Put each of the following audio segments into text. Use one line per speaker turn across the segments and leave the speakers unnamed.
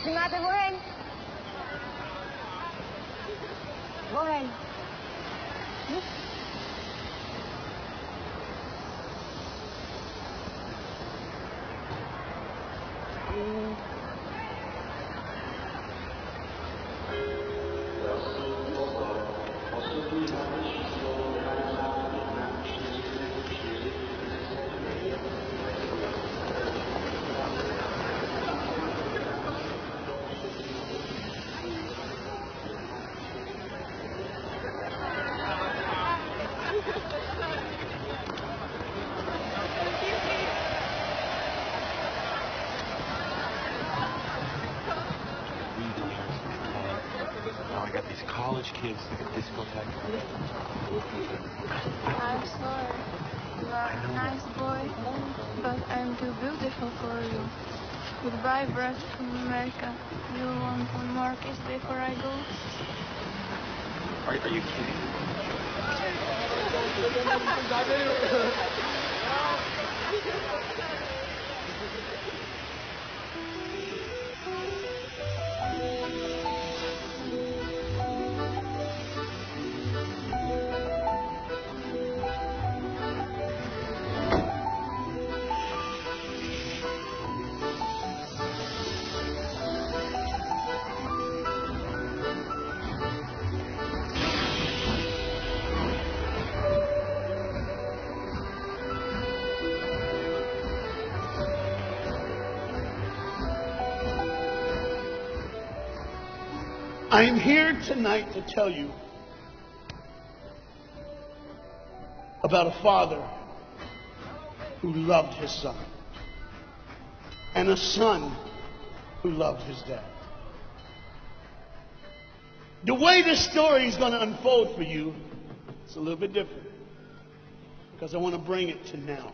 Samantha, go ahead. Go ahead.
College kids at discotheque.
I'm sorry. You are a nice boy, but I'm too beautiful for you. Goodbye, brother from America. You want one more kiss before I go?
Are you kidding?
I'm here tonight to tell you about a father who loved his son and a son who loved his dad. The way this story is going to unfold for you, it's a little bit different because I want to bring it to now.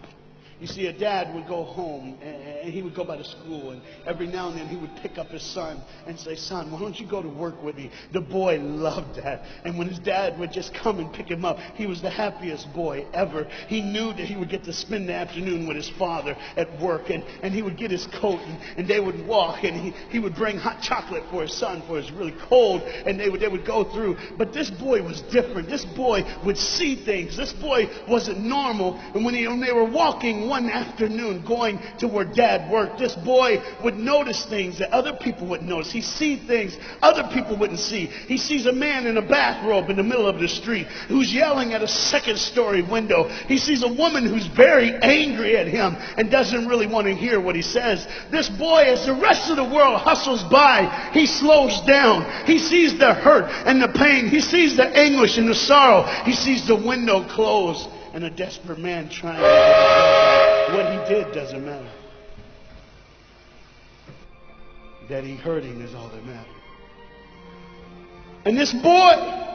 You see, a dad would go home and he would go by to school, and every now and then he would pick up his son and say, "Son, why don't you go to work with me?" The boy loved that. And when his dad would just come and pick him up, he was the happiest boy ever. He knew that he would get to spend the afternoon with his father at work, and he would get his coat, and they would walk, and he would bring hot chocolate for his son, for it's really cold, and they would go through. But this boy was different. This boy would see things. This boy wasn't normal. And when they were walking one afternoon going to where dad worked, this boy would notice things that other people wouldn't notice. He sees things other people wouldn't see. He sees a man in a bathrobe in the middle of the street who's yelling at a second-story window. He sees a woman who's very angry at him and doesn't really want to hear what he says. This boy, as the rest of the world hustles by, he slows down. He sees the hurt and the pain. He sees the anguish and the sorrow. He sees the window close and a desperate man trying to get it done. What he did doesn't matter. That he hurting is all that matters. And this boy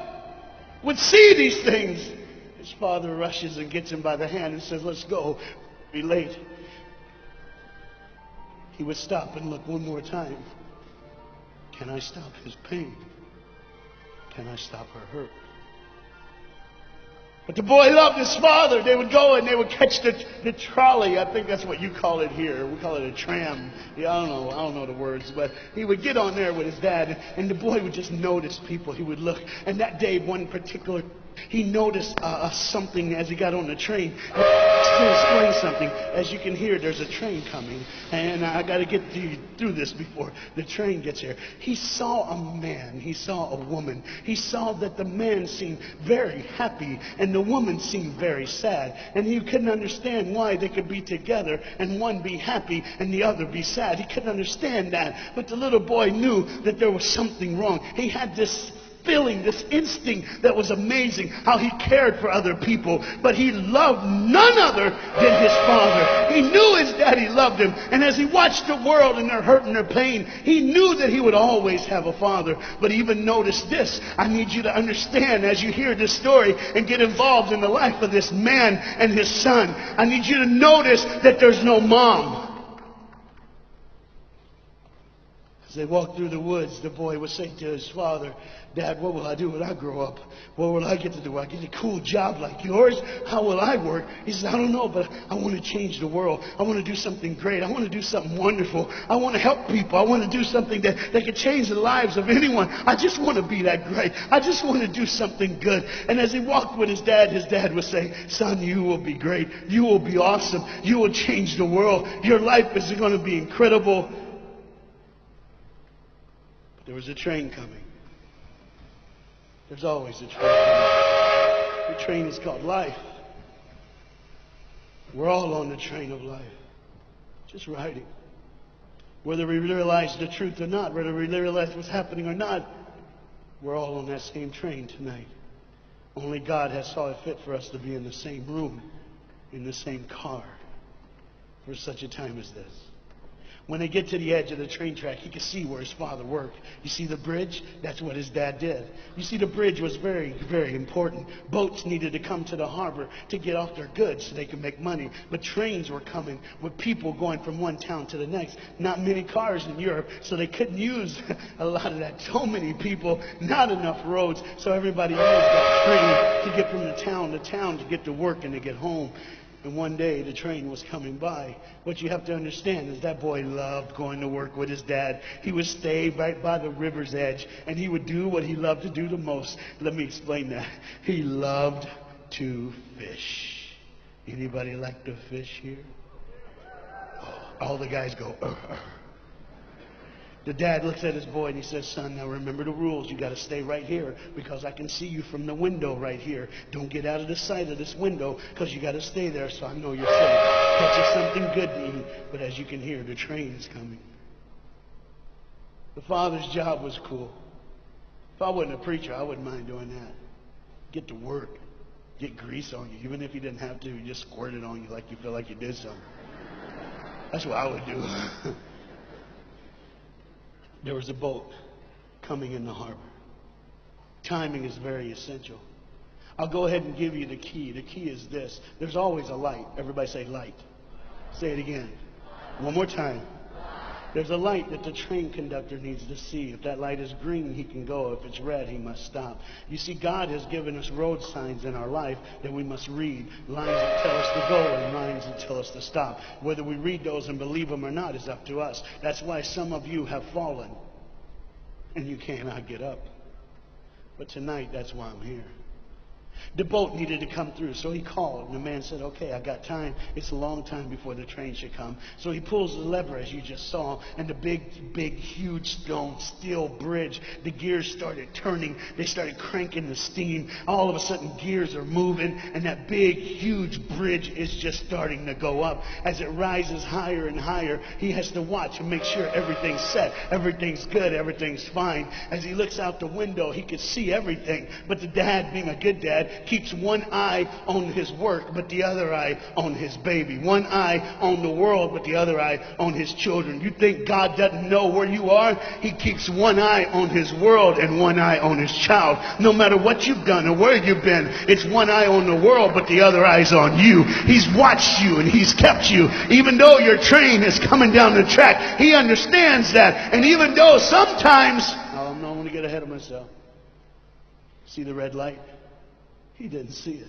would see these things. His father rushes and gets him by the hand and says, "Let's go. Be late." He would stop and look one more time. Can I stop his pain? Can I stop her hurt? But the boy loved his father. They would go and they would catch the trolley. I think that's what you call it here. We call it a tram. Yeah, I don't know the words. But he would get on there with his dad, and the boy would just notice people. He would look. And that day, one particular, he noticed something as he got on the train. To explain something, as you can hear, there's a train coming, and I got to get through this before the train gets here. He saw a man, he saw a woman. He saw that the man seemed very happy and the woman seemed very sad, and he couldn't understand why they could be together and one be happy and the other be sad. He couldn't understand that, but the little boy knew that there was something wrong. He had this feeling, this instinct that was amazing, how he cared for other people, but he loved none other than his father. He knew his daddy loved him, and as he watched the world and their hurt and their pain, he knew that he would always have a father. But he even noticed this. I need you to understand as you hear this story and get involved in the life of this man and his son. I need you to notice that there's no mom. As they walked through the woods, the boy would say to his father, Dad, what will I do when I grow up? What will I get to do? Will I get a cool job like yours? How will I work? He says, I don't know, but I want to change the world. I want to do something great. I want to do something wonderful. I want to help people. I want to do something that could change the lives of anyone. I just want to be that great. I just want to do something good. And as he walked with his dad would say, son, you will be great. You will be awesome. You will change the world. Your life is going to be incredible. There was a train coming. There's always a train coming. The train is called life. We're all on the train of life, just riding. Whether we realize the truth or not, whether we realize what's happening or not, we're all on that same train tonight. Only God has saw it fit for us to be in the same room, in the same car, for such a time as this. When they get to the edge of the train track, he could see where his father worked. You see the bridge? That's what his dad did. You see, the bridge was very, very important. Boats needed to come to the harbor to get off their goods so they could make money. But trains were coming with people going from one town to the next. Not many cars in Europe, so they couldn't use a lot of that. So many people, not enough roads, so everybody used that train to get from the town to town to get to work and to get home. And one day the train was coming by. What you have to understand is that boy loved going to work with his dad. He would stay right by the river's edge, and he would do what he loved to do the most. Let me explain that. He loved to fish. Anybody like to fish here? Oh, all the guys go, The dad looks at his boy and he says, son, now remember the rules. You got to stay right here because I can see you from the window right here. Don't get out of the sight of this window because you got to stay there so I know you're safe. Get you something good to eat. But as you can hear, the train is coming. The father's job was cool. If I wasn't a preacher, I wouldn't mind doing that. Get to work. Get grease on you. Even if you didn't have to, you just squirt it on you like you feel like you did something. That's what I would do. There was a boat coming in the harbor. Timing is very essential. I'll go ahead and give you the key. The key is this. There's always a light. Everybody say light. Say it again. One more time. There's a light that the train conductor needs to see. If that light is green, he can go. If it's red, he must stop. You see, God has given us road signs in our life that we must read. Lines that tell us to go and lines that tell us to stop. Whether we read those and believe them or not is up to us. That's why some of you have fallen and you cannot get up. But tonight, that's why I'm here. The boat needed to come through, so he called, and the man said, okay, I got time. It's a long time before the train should come. So he pulls the lever, as you just saw, and the big, huge stone steel bridge, the gears started turning. They started cranking the steam. All of a sudden, gears are moving, and that big, huge bridge is just starting to go up. As it rises higher and higher, he has to watch and make sure everything's set, everything's good, everything's fine. As he looks out the window, he could see everything, but the dad, being a good dad, keeps one eye on his work, but the other eye on his baby. One eye on the world, but the other eye on his children. You think God doesn't know where you are? He keeps one eye on his world and one eye on his child. No matter what you've done or where you've been, it's one eye on the world, but the other eye's on you. He's watched you and he's kept you. Even though your train is coming down the track, he understands that. And even though sometimes, I'm not going to get ahead of myself. See the red light? He didn't see it.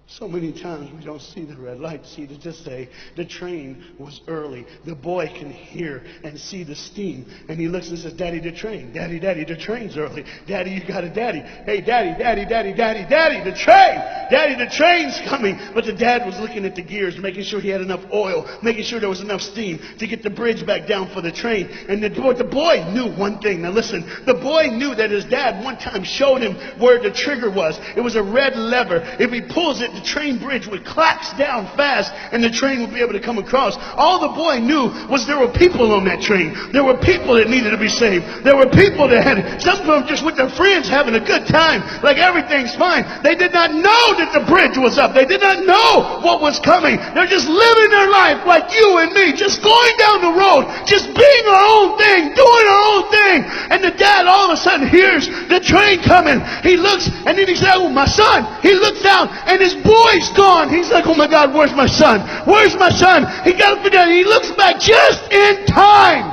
So many times we don't see the red light. See, to just say the train was early. The boy can hear and see the steam. And he looks and says, Daddy, the train. Daddy, the train's early. Daddy, you got a daddy. Hey, Daddy, the train. Daddy, the train's coming. But the dad was looking at the gears, making sure he had enough oil, making sure there was enough steam to get the bridge back down for the train. And the boy knew one thing. Now listen, the boy knew that his dad one time showed him where the trigger was. It was a red lever. If he pulls it, the train bridge would collapse down fast and the train would be able to come across. All the boy knew was there were people on that train. There were people that needed to be saved. There were people that had, some of them just with their friends having a good time, like everything's fine. They did not know that the bridge was up. They did not know what was coming. They're just living their life like you and me, just going down the road, just being our own thing, doing our own thing. And the dad all of a sudden hears the train coming. He looks and then he says, oh, my son. He looks down and his boy's gone. He's like, oh my God, where's my son? Where's my son? He got up and down and he looks back just in time.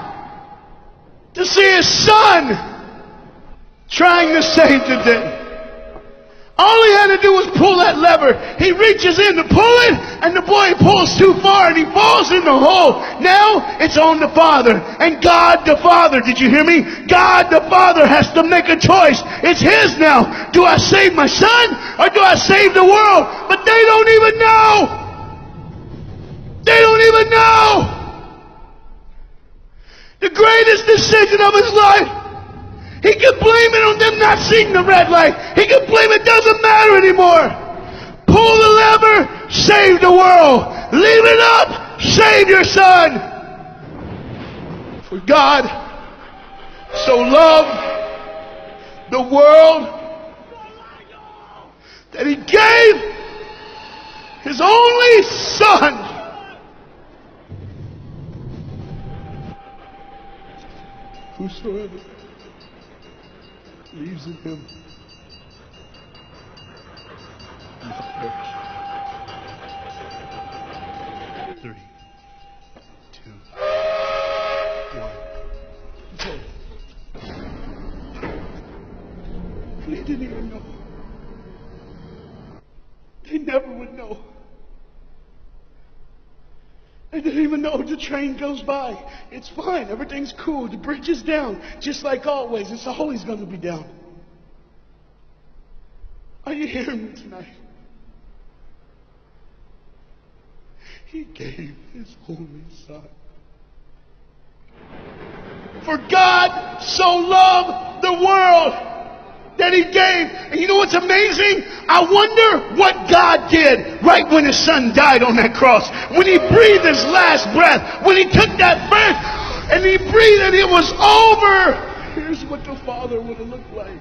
to see his son trying to save the day. All he had to do was pull that lever. He reaches in to pull it, and the boy pulls too far, and he falls in the hole. Now it's on the Father. And God the Father, did you hear me? God the Father has to make a choice. It's his now. Do I save my son, or do I save the world? But they don't even know. They don't even know. The greatest decision of his life. He can blame it on them not seeing the red light. He can blame it doesn't matter anymore. Pull the lever, save the world. Leave it up, save your son. For God so loved the world that he gave his only son. Whosoever believes in him will not perish. 3, 2, 1. They didn't even know. They never would know. They didn't even know the train goes by. It's fine. Everything's cool. The bridge is down. Just like always. It's always going to be down. Are you hearing me tonight? He gave his only son. For God so loved the world that he gave. And you know what's amazing? I wonder what God did right when his son died on that cross. When he breathed his last breath. When he took that breath and he breathed and it was over. Here's what the Father would have looked like.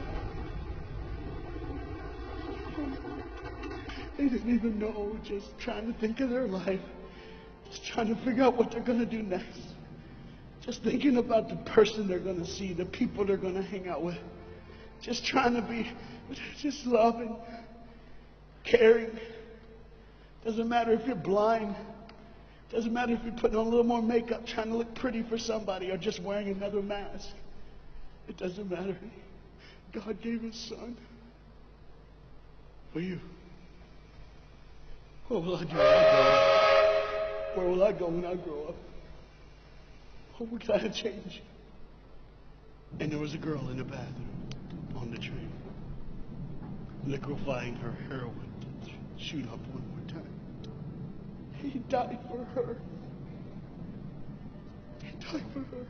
They didn't even know. Just trying to think of their life. Just trying to figure out what they're going to do next. Just thinking about the person they're going to see. The people they're going to hang out with. Just trying to be, just loving, caring. Doesn't matter if you're blind. Doesn't matter if you're putting on a little more makeup, trying to look pretty for somebody, or just wearing another mask. It doesn't matter. God gave his son for you. What will I do when I grow up? Where will I go when I grow up? What would I change? And there was a girl in the bathroom on the train, liquefying her heroin to shoot up one more time. He died for her. He died for her.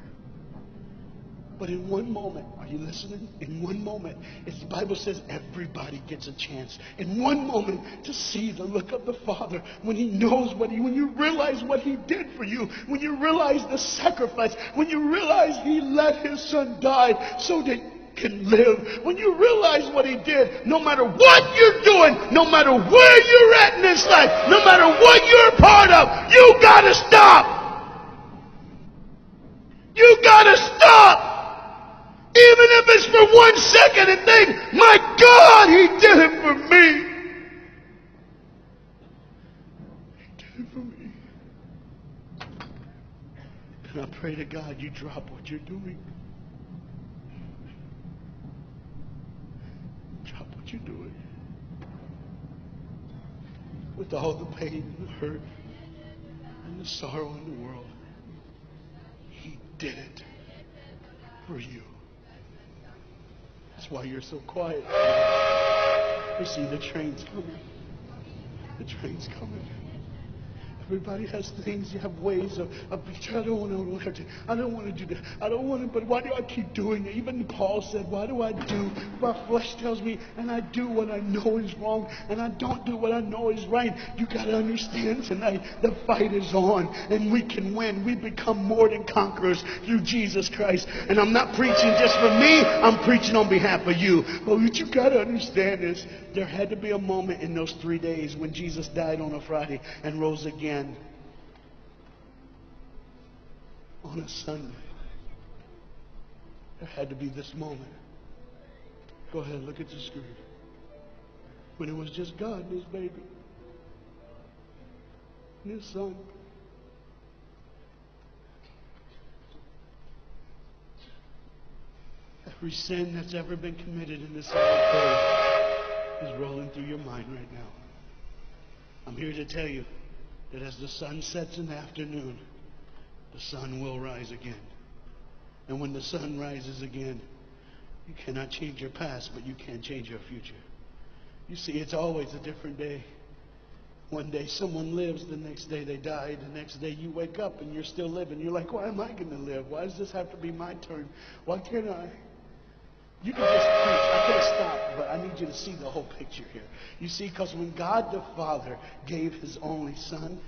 But in one moment, are you listening? In one moment, as the Bible says, everybody gets a chance. In one moment to see the look of the Father when he knows when you realize what he did for you, when you realize the sacrifice, when you realize he let his son die so that you can live, when you realize what he did, no matter what you're doing, no matter where you're at in this life, no matter what you're a part of, you gotta stop. You gotta stop. Even if it's for 1 second and think, my God, he did it for me. He did it for me. And I pray to God you drop what you're doing. Drop what you're doing. With all the pain and the hurt and the sorrow in the world, he did it for you. That's why you're so quiet. You see, the train's coming. The train's coming. Everybody has things, you have ways of I don't want to do that. I don't want to, but why do I keep doing it? Even Paul said, why do I do? My flesh tells me, and I do what I know is wrong, and I don't do what I know is right. You got to understand tonight, the fight is on, and we can win. We become more than conquerors through Jesus Christ. And I'm not preaching just for me, I'm preaching on behalf of you. But what you got to understand is, there had to be a moment in those 3 days when Jesus died on a Friday and rose again on a Sunday. There had to be this moment. Go ahead, look at the screen. When it was just God and his baby and his son. Every sin that's ever been committed in this earth is rolling through your mind right now. I'm here to tell you that as the sun sets in the afternoon, the sun will rise again. And when the sun rises again, you cannot change your past, but you can change your future. You see, it's always a different day. One day someone lives, the next day they die, the next day you wake up and you're still living. You're like, why am I going to live? Why does this have to be my turn? Why can't I? You can just preach. I can't stop, but I need you to see the whole picture here. You see, because when God the Father gave his only Son,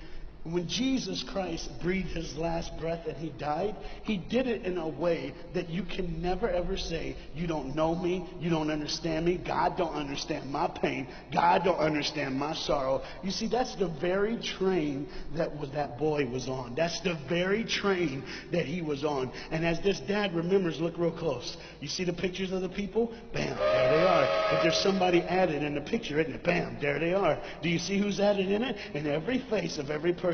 when Jesus Christ breathed his last breath and he died, he did it in a way that you can never ever say, you don't know me, you don't understand me, God don't understand my pain, God don't understand my sorrow. You see, that's the very train that boy was on. That's the very train that he was on. And as this dad remembers, look real close. You see the pictures of the people? Bam, there they are. But there's somebody added in the picture, isn't it? Bam, there they are. Do you see who's added in it? In every face of every person,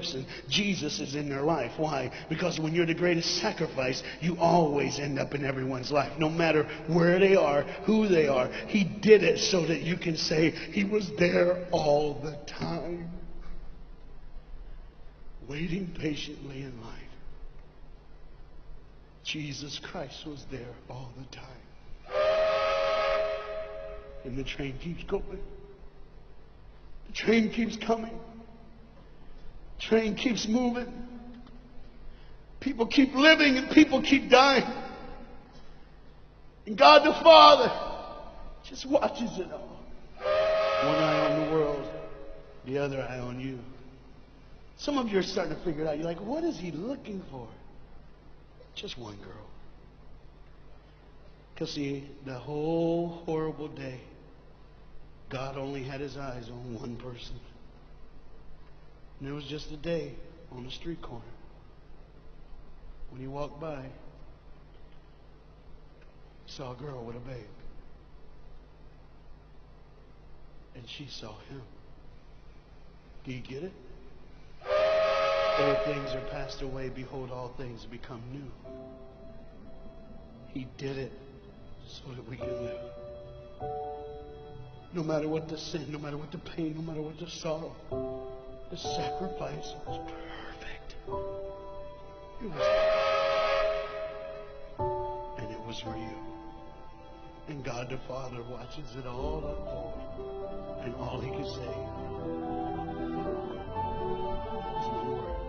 Jesus is in their life. Why? Because when you're the greatest sacrifice, you always end up in everyone's life. No matter where they are, who they are. He did it so that you can say he was there all the time. Waiting patiently in line. Jesus Christ was there all the time. And the train keeps going. The train keeps coming. Train keeps moving. People keep living and people keep dying. And God the Father just watches it all. One eye on the world, the other eye on you. Some of you are starting to figure it out. You're like, what is he looking for? Just one girl. Because see, the whole horrible day, God only had his eyes on one person. And there was just a day on the street corner. When he walked by, he saw a girl with a babe. And she saw him. Do you get it? Old things are passed away. Behold, all things become new. He did it so that we can live. No matter what the sin, no matter what the pain, no matter what the sorrow, the sacrifice was perfect. It was perfect. And it was for you. And God the Father watches it all unfold. And all he can say is one word.